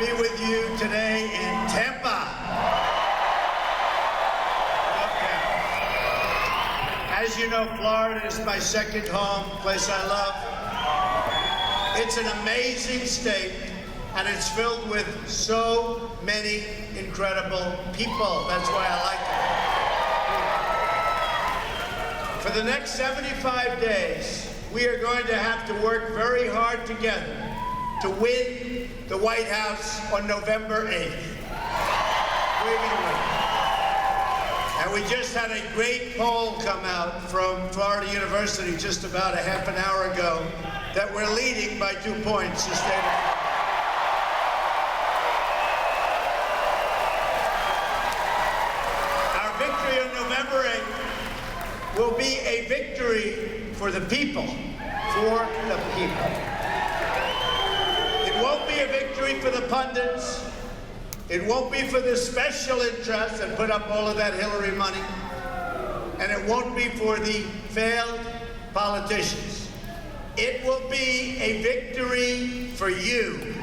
be with you today in Tampa. As you know, Florida is my second home, place I love. It's an amazing state, and it's filled with so many incredible people. That's why I like it. For the next 75 days, we are going to have to work very hard together to win the White House on November 8th. We're going to win. And we just had a great poll come out from Florida University just about a half an hour ago that we're leading by 2 points the state of Florida. Our victory on November 8th will be a victory for the people. For the people. It won't be a victory for the pundits. It won't be for the special interests that put up all of that Hillary money. And it won't be for the failed politicians. It will be a victory for you.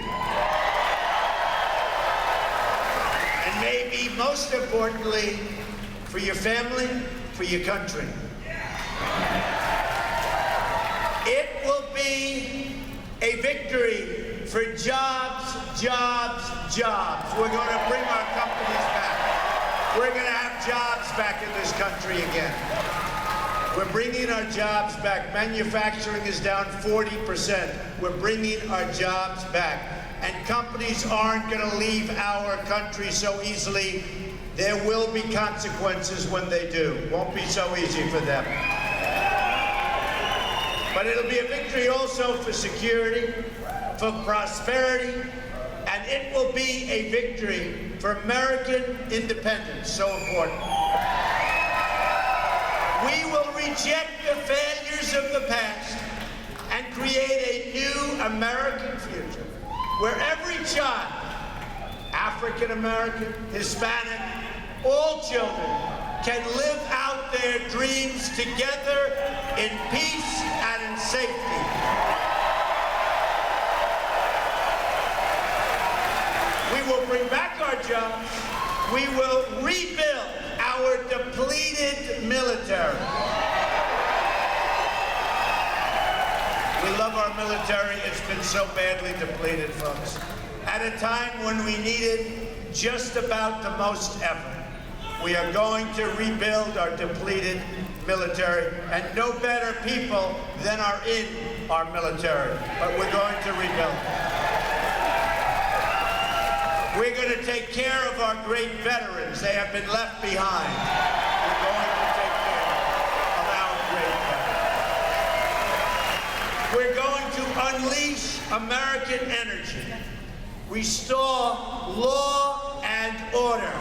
And maybe most importantly, for your family, for your country. It will be a victory for jobs, jobs, jobs. We're going to bring our companies back. We're going to have jobs back in this country again. We're bringing our jobs back. Manufacturing is down 40%. We're bringing our jobs back. And companies aren't going to leave our country so easily. There will be consequences when they do. Won't be so easy for them. But it'll be a victory also for security, for prosperity, and it will be a victory for American independence, so important. We will reject the failures of the past and create a new American future where every child, African American, Hispanic, all children, can live out their dreams together in peace and in safety. We will bring back our jobs. We will rebuild our depleted military. We love our military. It's been so badly depleted, folks. At a time when we needed just about the most ever. We are going to rebuild our depleted military, and no better people than are in our military, but we're going to rebuild it. We're going to take care of our great veterans. They have been left behind. We're going to take care of our great veterans. We're going to unleash American energy, restore law and order.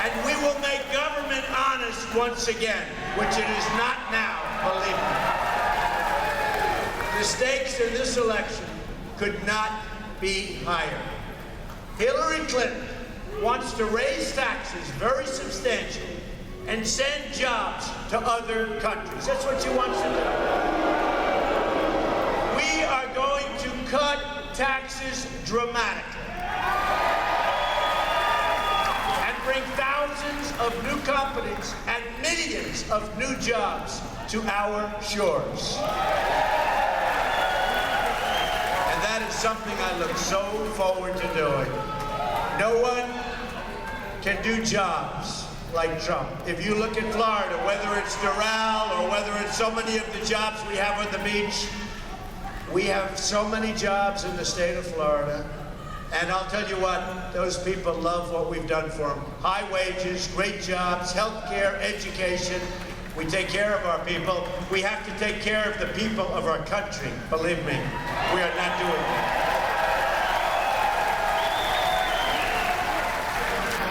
And we will make government honest once again, which it is not now, believe me. The stakes in this election could not be higher. Hillary Clinton wants to raise taxes very substantially and send jobs to other countries. That's what she wants to do. We are going to cut taxes dramatically. Bring thousands of new companies and millions of new jobs to our shores. And that is something I look so forward to doing. No one can do jobs like Trump. If you look at Florida, whether it's Doral or whether it's so many of the jobs we have on the beach, we have so many jobs in the state of Florida. And I'll tell you what, those people love what we've done for them. High wages, great jobs, health care, education. We take care of our people. We have to take care of the people of our country. Believe me, we are not doing that.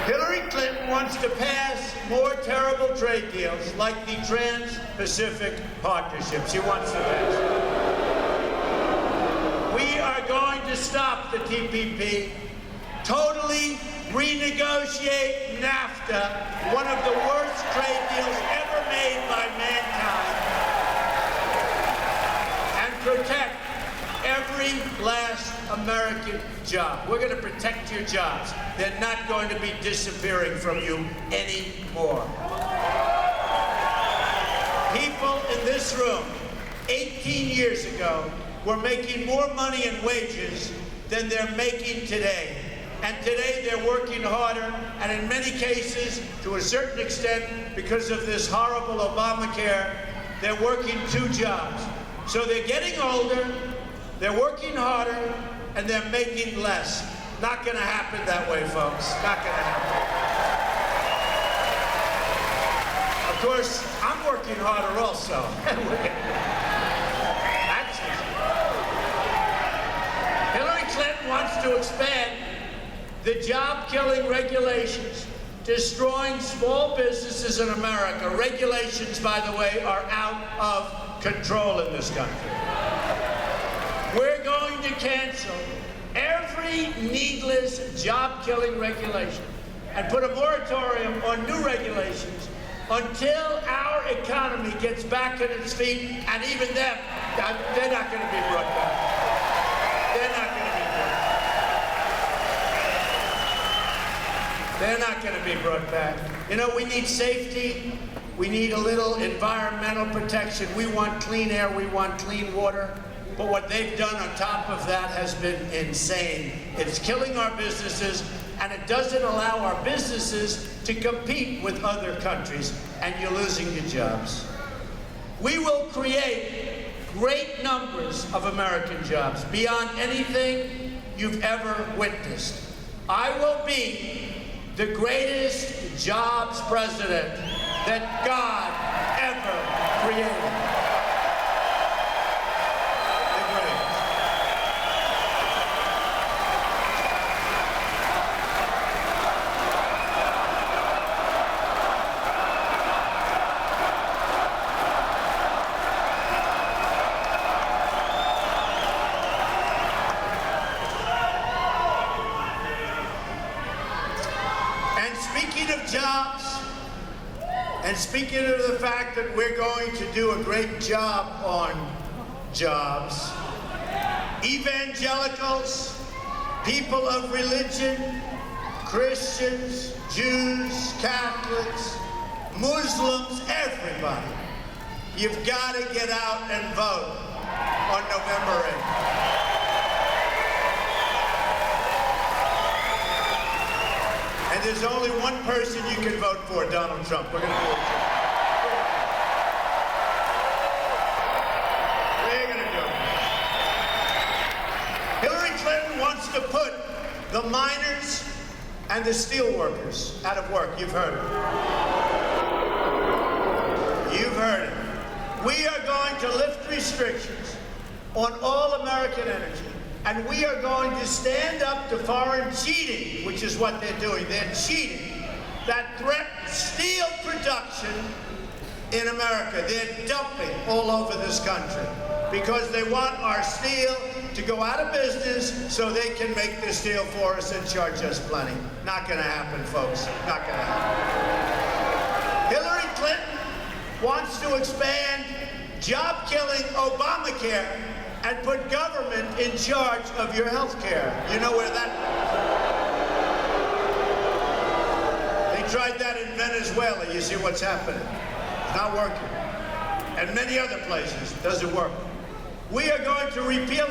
Hillary Clinton wants to pass more terrible trade deals like the Trans-Pacific Partnership. She wants to pass it. We are going to stop the TPP, totally renegotiate NAFTA, one of the worst trade deals ever made by mankind, and protect every last American job. We're going to protect your jobs. They're not going to be disappearing from you anymore. People in this room 18 years ago were making more money in wages than they're making today. And today they're working harder, and in many cases, to a certain extent, because of this horrible Obamacare, they're working 2 jobs. So they're getting older, they're working harder, and they're making less. Not gonna happen that way, folks. Not gonna happen. Of course, I'm working harder also. Hillary Clinton wants to expand the job-killing regulations, destroying small businesses in America. Regulations, by the way, are out of control in this country. We're going to cancel every needless job-killing regulation and put a moratorium on new regulations until our economy gets back on its feet, and even them, they're not going to be brought back. They're not going to be brought back. They're not going to be brought back. You know, we need safety. We need a little environmental protection. We want clean air. We want clean water. But what they've done on top of that has been insane. It's killing our businesses, and it doesn't allow our businesses to compete with other countries, and you're losing your jobs. We will create great numbers of American jobs beyond anything you've ever witnessed. I will be the greatest jobs president that God ever created. And speaking of the fact that we're going to do a great job on jobs, evangelicals, people of religion, Christians, Jews, Catholics, Muslims, everybody, you've got to get out and vote on November 8th. And there's only one person you can vote for, Donald Trump. We're going to do it. We're going to do it. Hillary Clinton wants to put the miners and the steel workers out of work. You've heard it. You've heard it. We are going to lift restrictions on all American energy. And we are going to stand up to foreign cheating, which is what they're doing. They're cheating. That threatens steel production in America. They're dumping all over this country because they want our steel to go out of business so they can make the steel for us and charge us plenty. Not going to happen, folks. Not going to happen. Hillary Clinton wants to expand job-killing Obamacare and put government in charge of your health care. You know where that... They tried that in Venezuela. You see what's happening. It's not working. And many other places, it doesn't work. We are going to repeal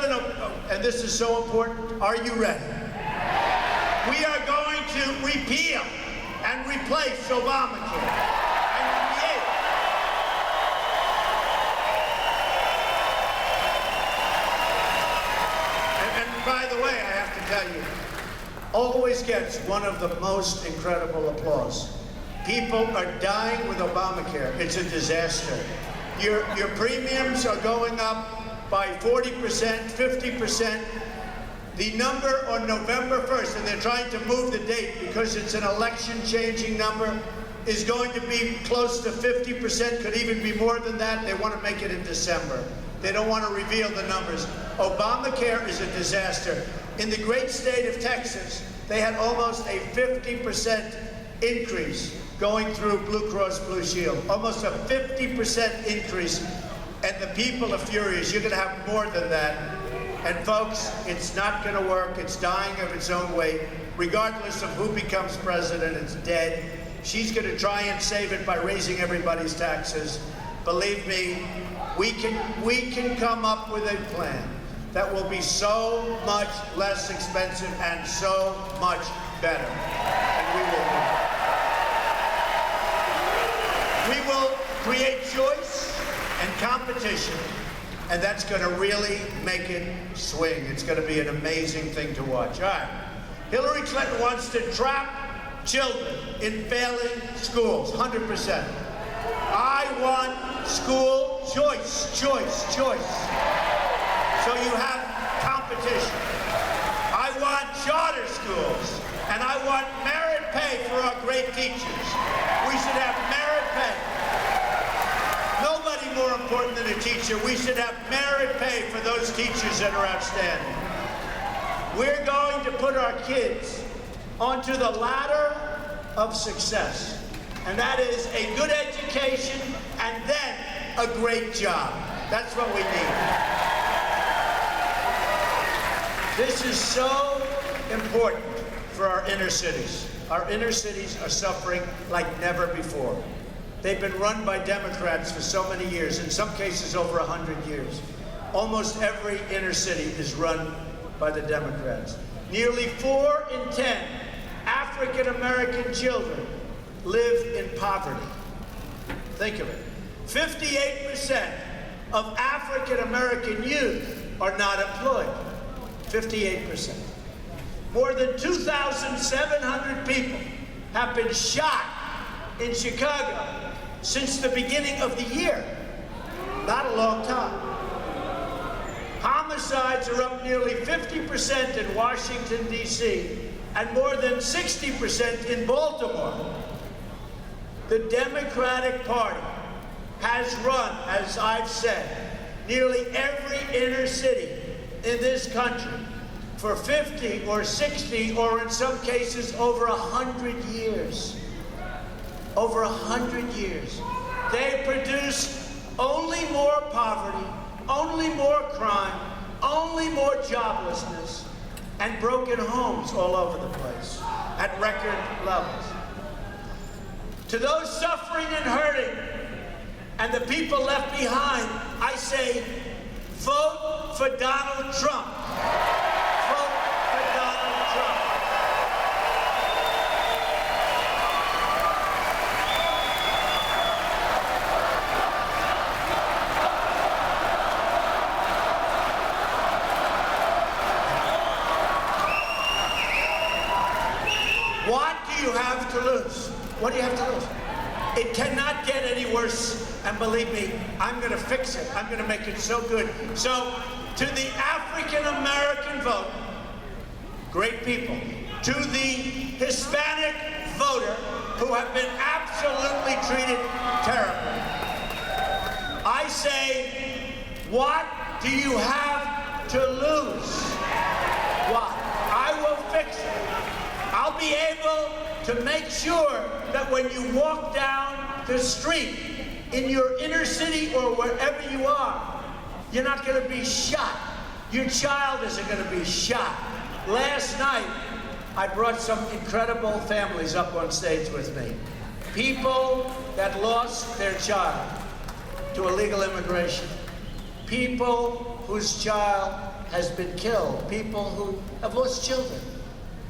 and this is so important. Are you ready? We are going to repeal and replace Obamacare. By the way, I have to tell you, always gets one of the most incredible applause. People are dying with Obamacare. It's a disaster. Your premiums are going up by 40%, 50%. The number on November 1st, and they're trying to move the date because it's an election-changing number, is going to be close to 50%, could even be more than that. They want to make it in December. They don't want to reveal the numbers. Obamacare is a disaster. In the great state of Texas, they had almost a 50% increase going through Blue Cross Blue Shield. Almost a 50% increase. And the people are furious. You're going to have more than that. And folks, it's not going to work. It's dying of its own weight. Regardless of who becomes president, it's dead. She's going to try and save it by raising everybody's taxes. Believe me, we can come up with a plan that will be so much less expensive and so much better. And we will do it. We will create choice and competition, and that's going to really make it swing. It's going to be an amazing thing to watch. All right. Hillary Clinton wants to trap children in failing schools, 100%. I want school choice, choice, choice. So you have competition. I want charter schools, and I want merit pay for our great teachers. We should have merit pay. Nobody more important than a teacher. We should have merit pay for those teachers that are outstanding. We're going to put our kids onto the ladder of success, and that is a good education and then a great job. That's what we need. This is so important for our inner cities. Our inner cities are suffering like never before. They've been run by Democrats for so many years, in some cases over 100 years. Almost every inner city is run by the Democrats. Nearly 4 in 10 African-American children live in poverty. Think of it. 58% of African-American youth are not employed. 58%. More than 2,700 people have been shot in Chicago since the beginning of the year. Not a long time. Homicides are up nearly 50% in Washington, D.C., and more than 60% in Baltimore. The Democratic Party has run, as I've said, nearly every inner city in this country for 50 or 60 or in some cases over 100 years. Over 100 years. They produce only more poverty, only more crime, only more joblessness, and broken homes all over the place at record levels. To those suffering and hurting and the people left behind, I say, vote for Donald Trump. Vote for Donald Trump. What do you have to lose? What do you have to lose? It cannot get any worse, and believe me, I'm going to fix it. I'm going to make it so good. So, to the African-American vote, great people, to the Hispanic voter, who have been absolutely treated terribly, I say, what do you have to lose? What? I will fix it. I'll be able to make sure that when you walk down the street in your inner city or wherever you are, you're not going to be shot. Your child isn't going to be shot. Last night, I brought some incredible families up on stage with me. People that lost their child to illegal immigration. People whose child has been killed. People who have lost children.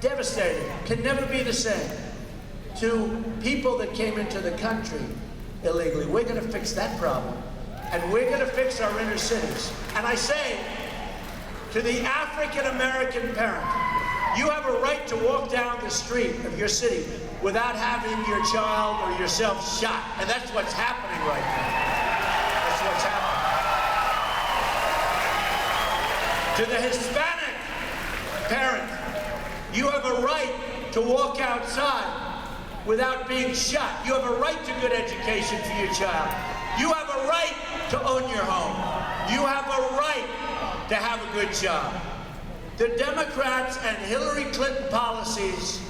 Devastating, can never be the same. To people that came into the country illegally. We're going to fix that problem. And we're going to fix our inner cities. And I say to the African-American parent, you have a right to walk down the street of your city without having your child or yourself shot. And that's what's happening right now. That's what's happening. To the Hispanic parent, you have a right to walk outside without being shot. You have a right to good education for your child. You have a right to own your home. You have a right to have a good job. The Democrats and Hillary Clinton policies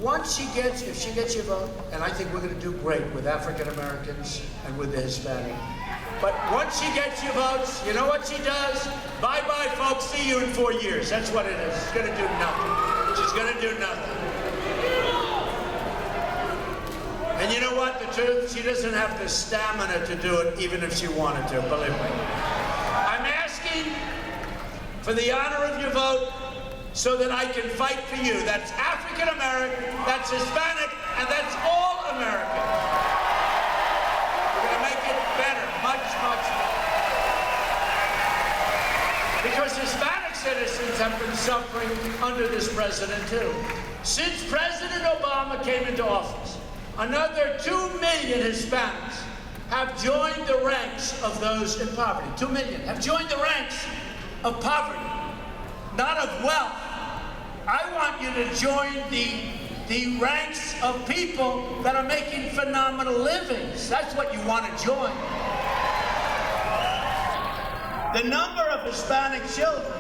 if she gets your vote, and I think we're going to do great with African Americans and with the Hispanic. But once she gets your votes, you know what she does? Bye-bye, folks. See you in 4 years. That's what it is. She's going to do nothing. She's going to do nothing. And you know what? The truth, she doesn't have the stamina to do it, even if she wanted to, believe me. I'm asking for the honor of your vote so that I can fight for you. That's African American, that's Hispanic, and that's all American. We're going to make it better, much, much better. Because Hispanic citizens have been suffering under this president, too. Since President Obama came into office, another 2 million Hispanics have joined the ranks of those in poverty. 2 million have joined the ranks of poverty, not of wealth. I want you to join the ranks of people that are making phenomenal livings. That's what you want to join. The number of Hispanic children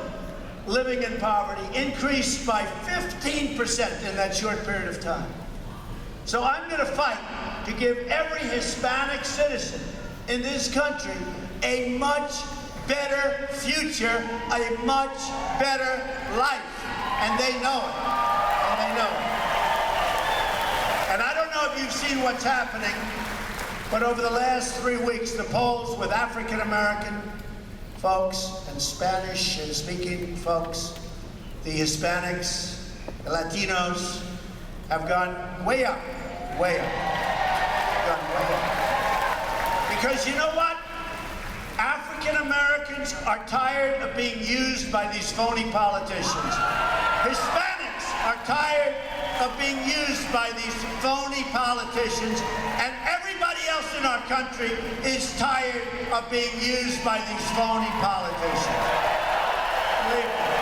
living in poverty increased by 15% in that short period of time. So I'm going to fight to give every Hispanic citizen in this country a much better future, a much better life. And they know it. And they know it. And I don't know if you've seen what's happening, but over the last 3 weeks, the polls with African American folks and Spanish-speaking folks, the Hispanics, the Latinos, have gone way up, way up. Gone way up. Because you know what? African Americans are tired of being used by these phony politicians. Hispanics are tired of being used by these phony politicians, and everybody else in our country is tired of being used by these phony politicians. Believe me.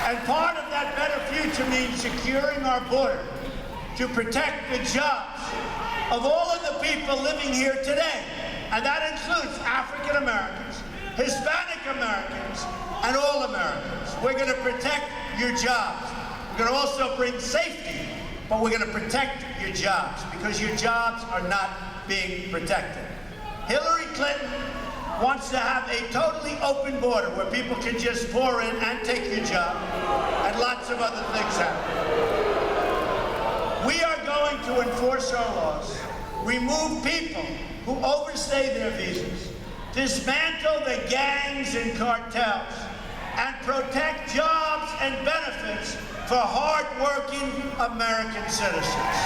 And part of that better future means securing our border to protect the jobs of all of the people living here today. And that includes African Americans, Hispanic Americans, and all Americans. We're going to protect your jobs. We're going to also bring safety, but we're going to protect your jobs because your jobs are not being protected. Hillary Clinton wants to have a totally open border where people can just pour in and take your job, and lots of other things happen. We are going to enforce our laws, remove people who overstay their visas, dismantle the gangs and cartels, and protect jobs and benefits for hard-working American citizens.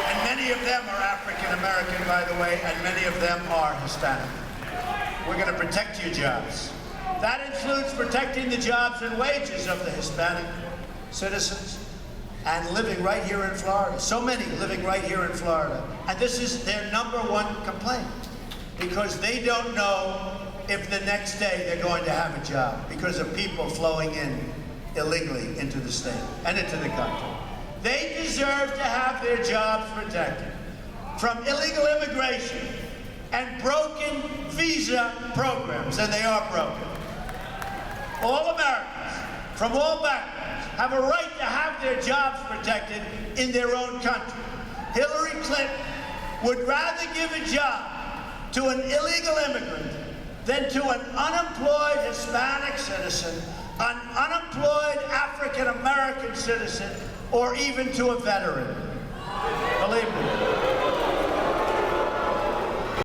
And many of them are African American, by the way, and many of them are Hispanic. We're going to protect your jobs. That includes protecting the jobs and wages of the Hispanic citizens and living right here in Florida. So many living right here in Florida. And this is their #1 complaint because they don't know if the next day they're going to have a job because of people flowing in illegally into the state and into the country. They deserve to have their jobs protected from illegal immigration and broken visa programs, and they are broken. All Americans from all backgrounds have a right to have their jobs protected in their own country. Hillary Clinton would rather give a job to an illegal immigrant than to an unemployed Hispanic citizen, an unemployed African American citizen, or even to a veteran. Believe me.